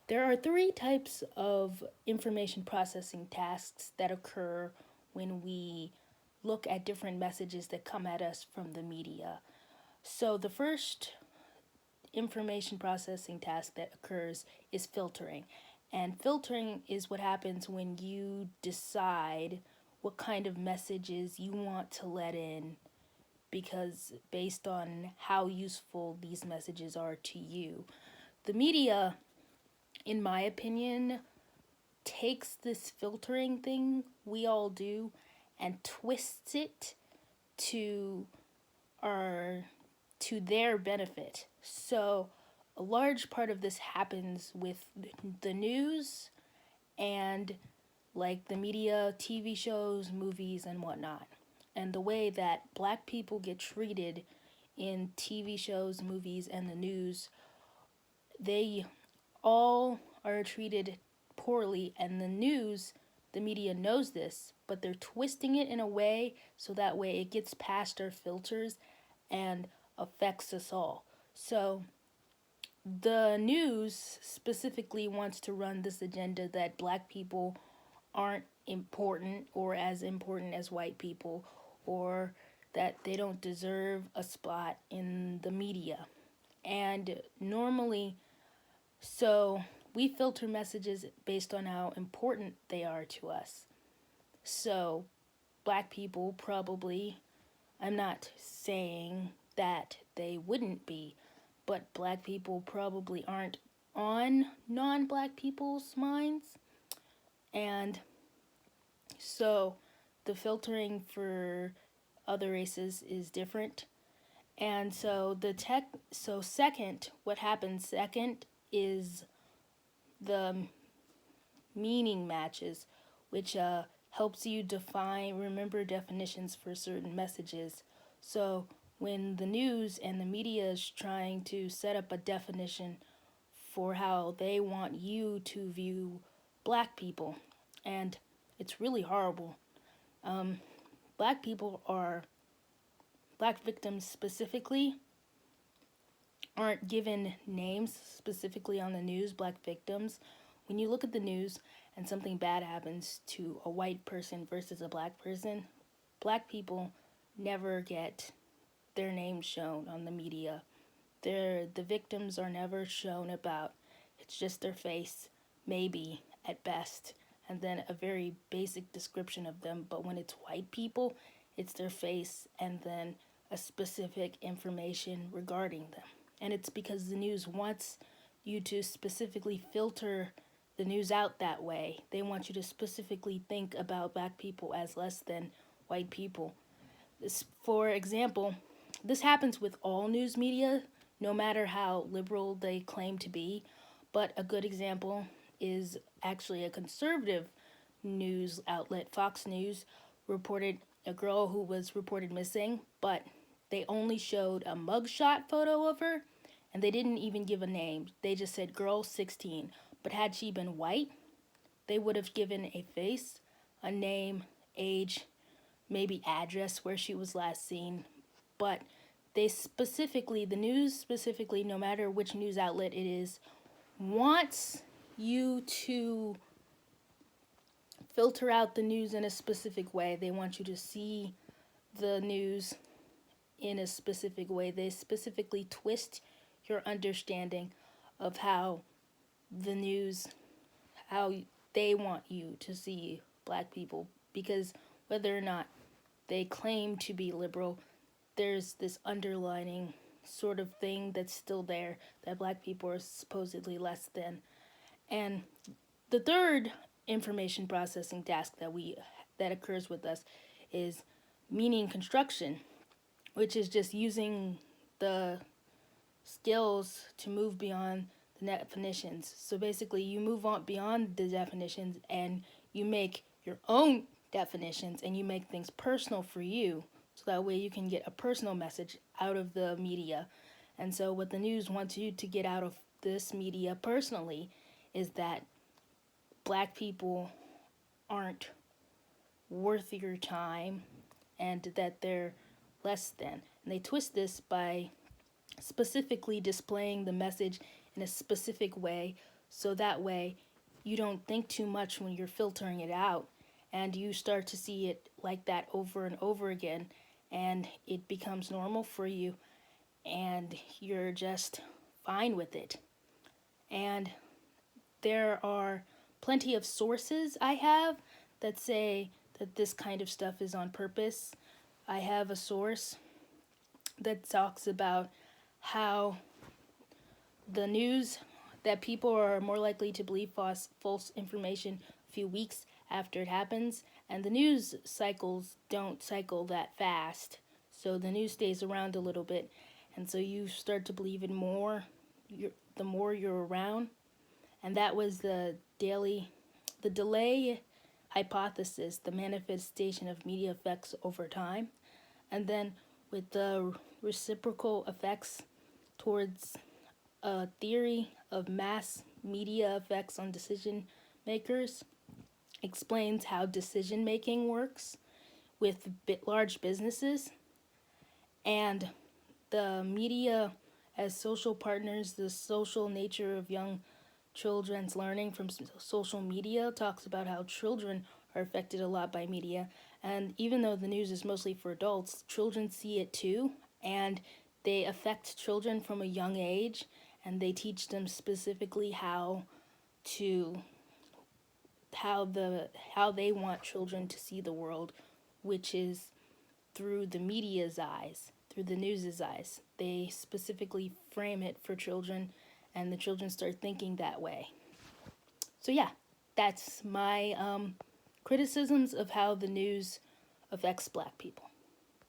There are three types of information processing tasks that occur when we look at different messages that come at us from the media. So the first information processing task that occurs is filtering. And filtering is what happens when you decide what kind of messages you want to let in, because based on how useful these messages are to you. The media, in my opinion, takes this filtering thing we all do and twists it to our to their benefit. So a large part of this happens with the news and like the media, TV shows, movies, and whatnot. And the way that black people get treated in TV shows, movies, and the news, they all are treated poorly, and the news, the media knows this, but they're twisting it in a way so that way it gets past our filters and affects us all. So the news specifically wants to run this agenda that black people aren't important or as important as white people, or that they don't deserve a spot in the media. And normally, so we filter messages based on how important they are to us. So black people probably, I'm not saying that they wouldn't be, but black people probably aren't on non-black people's minds. And so the filtering for other races is different. And so second, what happens second is the meaning matches, which helps you remember definitions for certain messages. So when the news and the media is trying to set up a definition for how they want you to view black people, and it's really horrible. Um, black people are, black victims specifically, aren't given names specifically on the news, black victims. When you look at the news and something bad happens to a white person versus a black person, black people never get their names shown on the media. The victims are never shown about. It's just their face, maybe at best, and then a very basic description of them. But when it's white people, it's their face and then a specific information regarding them. And it's because the news wants you to specifically filter the news out that way. They want you to specifically think about black people as less than white people. For example, this happens with all news media, no matter how liberal they claim to be. But a good example is actually a conservative news outlet, Fox News, reported a girl who was reported missing, but they only showed a mugshot photo of her, and they didn't even give a name. They just said girl 16. But had she been white, they would have given a face, a name, age, maybe address where she was last seen. But the news specifically, no matter which news outlet it is, wants you to filter out the news in a specific way. They want you to see the news in a specific way. They specifically twist your understanding of how the news, how they want you to see black people, because whether or not they claim to be liberal, there's this underlining sort of thing that's still there, that black people are supposedly less than. And the third information processing task that occurs with us is meaning construction, which is just using the skills to move beyond the definitions. So basically, you move on beyond the definitions and you make your own definitions and you make things personal for you, so that way you can get a personal message out of the media. And so what the news wants you to get out of this media personally is that black people aren't worth your time and that they're less than. And they twist this by specifically displaying the message in a specific way so that way you don't think too much when you're filtering it out, and you start to see it like that over and over again, and it becomes normal for you, and you're just fine with it. And there are plenty of sources I have that say that this kind of stuff is on purpose. I have a source that talks about how the news, that people are more likely to believe false information a few weeks after it happens, and the news cycles don't cycle that fast, so the news stays around a little bit, and so you start to believe it more the more you're around. And that was the delay hypothesis, the manifestation of media effects over time. And then with the reciprocal effects towards a theory of mass media effects on decision makers, explains how decision making works with large businesses, and the media as social partners, the social nature of young children's learning from social media talks about how children are affected a lot by media. And even though the news is mostly for adults, children see it too, and they affect children from a young age, and they teach them specifically how they want children to see the world, which is through the media's eyes, through the news's eyes. They specifically frame it for children, and the children start thinking that way. So yeah, that's my criticisms of how the news affects Black people.